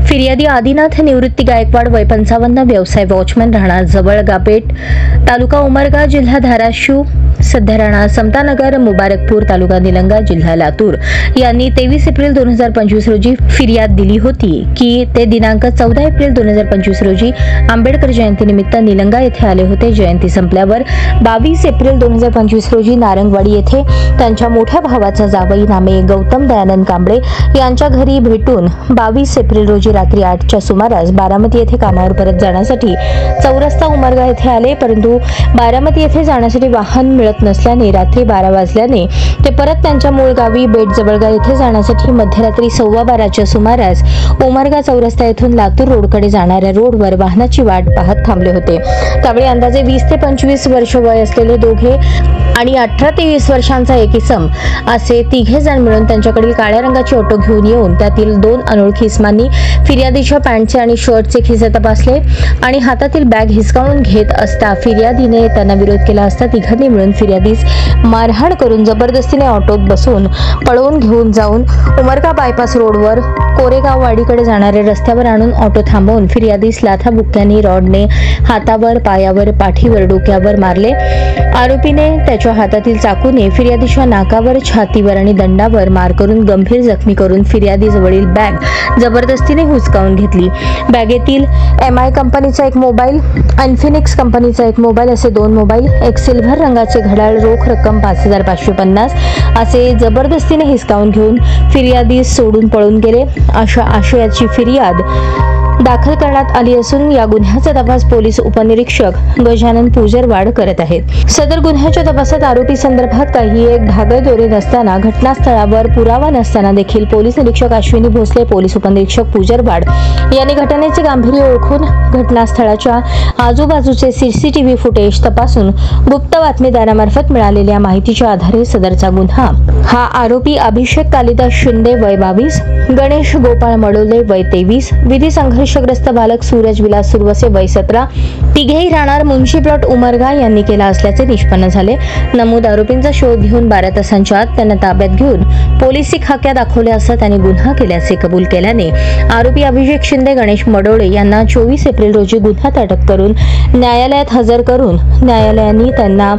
फिर्यादी आदिनाथ निवृत्ती गायकवाड वय 55, व्यवसाय वॉचमॅन, राहणार जवळगापेठ, तालुका उमरगा, जिल्हा धाराशिव, सध्या राहणार समतानगर, मुबारकपूर, तालुका निलंगा, जिल्हा लातूर यांनी 23 एप्रिल 2025 रोजी फिर्याद दिली होती की ते दिनांक 14 एप्रिल 2025 रोजी आंबेडकर जयंतीनिमित्त निलंगा येथे आले होते। जयंती संपल्यावर 22 एप्रिल 2025 रोजी नारंगवाडी येथे त्यांच्या मोठ्या भावाचा जावई नामे गौतम दयानंद कांबळे यांच्या घरी भेटून 22 एप्रिल रोजी रात्री 8च्या सुमारास बारामती येथे कामावर परत जाण्यासाठी चौरस्ता उमरगा येथे आले, परंतु बारामती येथे जाण्यासाठी वाहन मिळत नसल्याने रात्री 12 वाजल्याने ते परत त्यांच्या मूळ गावी बेट जवळगा येथे जाण्यासाठी मध्यरात्री 12:15च्या सुमारास उमरगा चौरस्ता येथून लातूर रोडकडे जाणाऱ्या रोडवर वाहनाची वाट पाहत थांबले होते। त्यावेळी अंदाजे 20 ते 25 वर्ष वय असलेले दोघे आणि 18 ते 20 वर्षांचा एक इसम असे तिघे जण मिळून त्यांच्याकडील काळ्या रंगाची ऑटो घेऊन येऊन त्यातील 2 अनोळखी इसमांनी फिर्यादीच्या पॅन्टचे आणि शर्टचे खिसे तपासले आणि हातातील बॅग हिसकावून घेत असता फिर्यादीने त्यांना विरोध केला असता तिघांनी मिळून फिर्यादीस मारहाण करून जबरदस्तीने ऑटोत बसून पळवून घेऊन जाऊन उमरगा बायपास रोडवर कोरेगाव वाडीकडे जाणाऱ्या रस्त्यावर आणून ऑटो थांबवून फिर्यादीस लाथाबुक्क्यांनी रॉडने हातावर, पायावर, पाठीवर, डोक्यावर मारले। आरोपीने त्याच्या हातातील चाकूने फिर्यादीच्या नाकावर, छातीवर आणि दंडावर मार करून गंभीर जखमी करून फिर्यादी जवळील बॅग जबरदस्तीने हुसकावून घेतली। बॅगेतील MI कंपनीचा एक मोबाईल, इन्फिनिक्स कंपनीचा एक मोबाईल असे 2 मोबाईल, एक सिल्व्हर रंगाचे घड्याळ, रोख रक्कम 5,550 असे जबरदस्तीने हिसकावून घेऊन फिर्यादीस सोडून पळून गेले, अशा आशयाची फिर्याद दाखल करण्यात आली असून या गुन्ह्याचा तपास पोलीस उपनिरीक्षक गजानन पुजरवाड करत आहेत। सदर गुन्ह्याच्या तपासात आरोपी संदर्भात काही एक धागेदोरे नसताना, घटनास्थळावर पुरावा नसताना देखील पोलीस निरीक्षक अश्विनी भोसले, पोलीस उपनिरीक्षक पुजरवाड यांनी घटनेचे गांभीर्य ओळखून घटनास्थळाच्या आजूबाजूचे CCTV फुटेज तपासून गुप्त बातमीदारामार्फत मिळालेल्या माहितीच्या आधारे सदरचा गुन्हा हा आरोपी अभिषेक कालिदास शिंदे वय 22, गणेश गोपाळ मडोले वय 23, विधी संघर्षग्रस्त बालक सूरज विलास सुरवसे वय 17 तिघेही राहणार मुंशी प्लॉट उमरगा यांनी केला असल्याचे निष्पन्न झाले। नमूद आरोपींचा शोध घेऊन 12 तासांच्या आत त्यांना ताब्यात घेऊन पोलिसी खाक्या दाखवल्या असता त्यांनी गुन्हा केल्याचे कबूल केल्याने आरोपी अभिषेक शिंदे, गणेश मडोळे यांना 24 एप्रिल रोजी गुन्ह्यात अटक करून न्यायालयात हजर करून न्यायालयाने त्यांना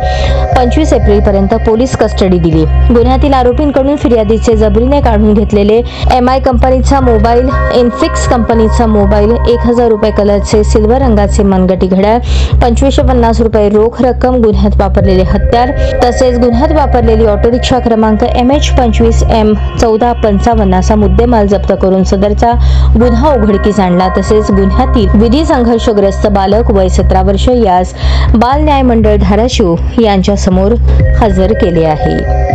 25 एप्रिल पर्यंत पोलीस कस्टडी दिली। गुन्ह्यातील आरोपींकडून फिर्यादीचे जबरीने काढून घेतलेले MI कंपनीचा मोबाईल, इन्फिक्स कंपनीचा मोबाईल, 1000 रुपये कलरचे सिल्वर रंगाचे मनगटी घड्याळ, 2550 रुपये रोख रक्कम, गुन्ह्यात वापरलेले हत्यार तसेच गुन्ह्यात वापरलेली ऑटो रिक्षा क्रमांक MH25M1455 असा मुद्देमाल जप्त करून सदरचा गुन्हा उघडकीस आणला। तसेच गुन्ह्यातील विधी संघर्षग्रस्त बालक वय 17 वर्ष यास बाल न्याय मंडळ धाराशिव यांच्या समोर हजर केले आहे।